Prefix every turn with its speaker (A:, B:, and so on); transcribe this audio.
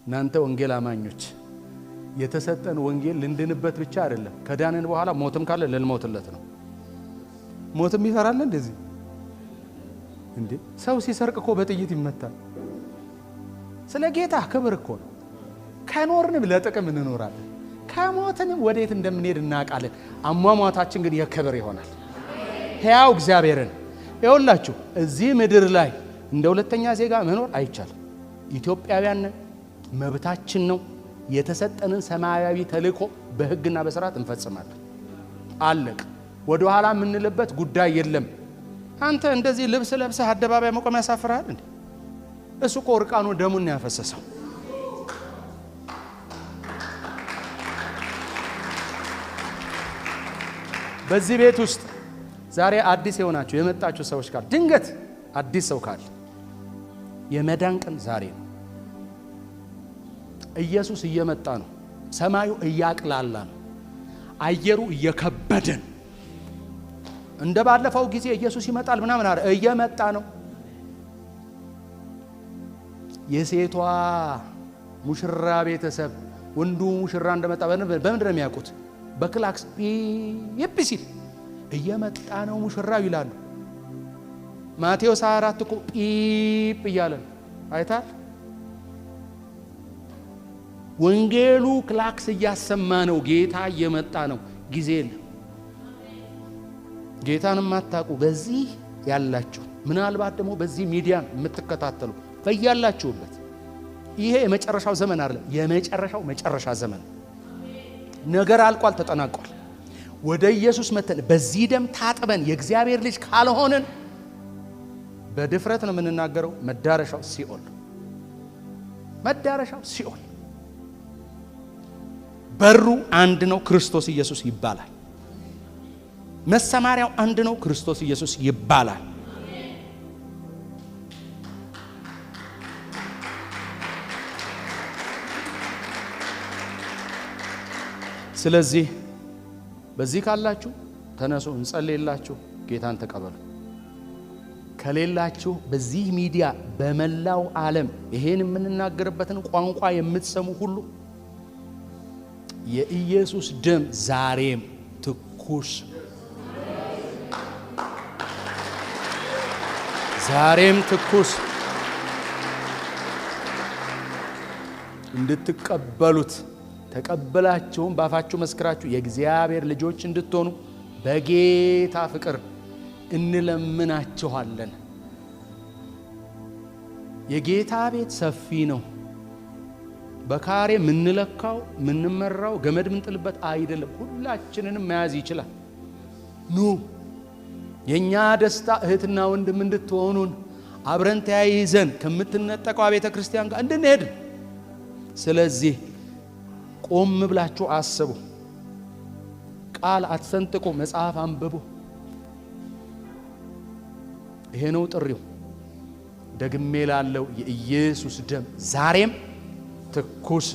A: እናንተ ወንጌል አማኞች የተሰጠን ወንጌል ልንድንበት ብቻ አይደለም። ከዳንን በኋላ ሞትም ካለ ልንሞትለት ነው። ሞትም ይፈራል እንደዚህ እንዴ? ሰው ሲሰርቅ እኮ በጥይት ይመታል። ስለ ጌታ ክብር እኮ ነው። ከኖርንም ለጥቅም እንኖራለን፣ ከሞትንም ወዴት እንደምንሄድ እናውቃለን። አሟሟታችን ግን የክብር ይሆናል። ሕያው እግዚአብሔርን ይኸውላችሁ፣ እዚህ ምድር ላይ እንደ ሁለተኛ ዜጋ መኖር አይቻልም። ኢትዮጵያውያን መብታችን ነው። የተሰጠንን ሰማያዊ ተልእኮ በሕግና በሥርዓት እንፈጽማለን። አለቅ። ወደ ኋላ የምንልበት ጉዳይ የለም። አንተ እንደዚህ ልብስ ለብሰህ አደባባይ መቆም ያሳፍራል እንዴ? እሱ እኮ እርቃኑ ደሙን ያፈሰሰው። በዚህ ቤት ውስጥ ዛሬ አዲስ የሆናችሁ የመጣችሁ ሰዎች ካሉ ድንገት አዲስ ሰው ካለ የመዳን ቀን ዛሬ ነው። ኢየሱስ እየመጣ ነው። ሰማዩ እያቅላላ ነው። አየሩ እየከበደን እንደ ባለፈው ጊዜ ኢየሱስ ይመጣል ምናምን አረ እየመጣ ነው። የሴቷ ሙሽራ ቤተሰብ ወንዱ ሙሽራ እንደመጣ በምንድን ነው የሚያውቁት? በክላክስ ፒፕ ሲል እየመጣ ነው ሙሽራው ይላሉ። ማቴዎስ 24 እኮ ፒፕ እያለ አይታል። ወንጌሉ ክላክስ እያሰማ ነው። ጌታ እየመጣ ነው። ጊዜ የለም። ጌታንም አታውቁ በዚህ ያላችሁ፣ ምናልባት ደግሞ በዚህ ሚዲያ የምትከታተሉ በያላችሁበት ይሄ የመጨረሻው ዘመን አይደለም፣ የመጨረሻው መጨረሻ ዘመን። ነገር አልቋል፣ ተጠናቋል። ወደ ኢየሱስ መተን በዚህ ደም ታጥበን የእግዚአብሔር ልጅ ካልሆነን በድፍረት ነው የምንናገረው፣ መዳረሻው ሲኦል፣ መዳረሻው ሲኦል። በሩ አንድ ነው፣ ክርስቶስ ኢየሱስ ይባላል። መሰማሪያው አንድ ነው፣ ክርስቶስ ኢየሱስ ይባላል። ስለዚህ በዚህ ካላችሁ ተነሱ፣ እንጸልይላችሁ፣ ጌታን ተቀበሉ። ከሌላችሁ በዚህ ሚዲያ በመላው ዓለም ይሄን የምንናገርበትን ቋንቋ የምትሰሙ ሁሉ የኢየሱስ ደም ዛሬም ትኩስ፣ ዛሬም ትኩስ እንድትቀበሉት ተቀበላችሁም ባፋችሁ መስክራችሁ የእግዚአብሔር ልጆች እንድትሆኑ በጌታ ፍቅር እንለምናችኋለን። የጌታ ቤት ሰፊ ነው። በካሬ ምንለካው ምንመራው ገመድ ምንጥልበት አይደለም። ሁላችንንም መያዝ ይችላል። ኑ የኛ ደስታ እህትና ወንድም እንድትሆኑን አብረን ተያይዘን ከምትነጠቀው ቤተ ክርስቲያን ጋር እንድንሄድ። ስለዚህ ቆም ብላችሁ አስቡ። ቃል አትሰንጥቁ፣ መጽሐፍ አንብቡ። ይሄ ነው ጥሪው። ደግሜ ላለው የኢየሱስ ደም ዛሬም ትኩስ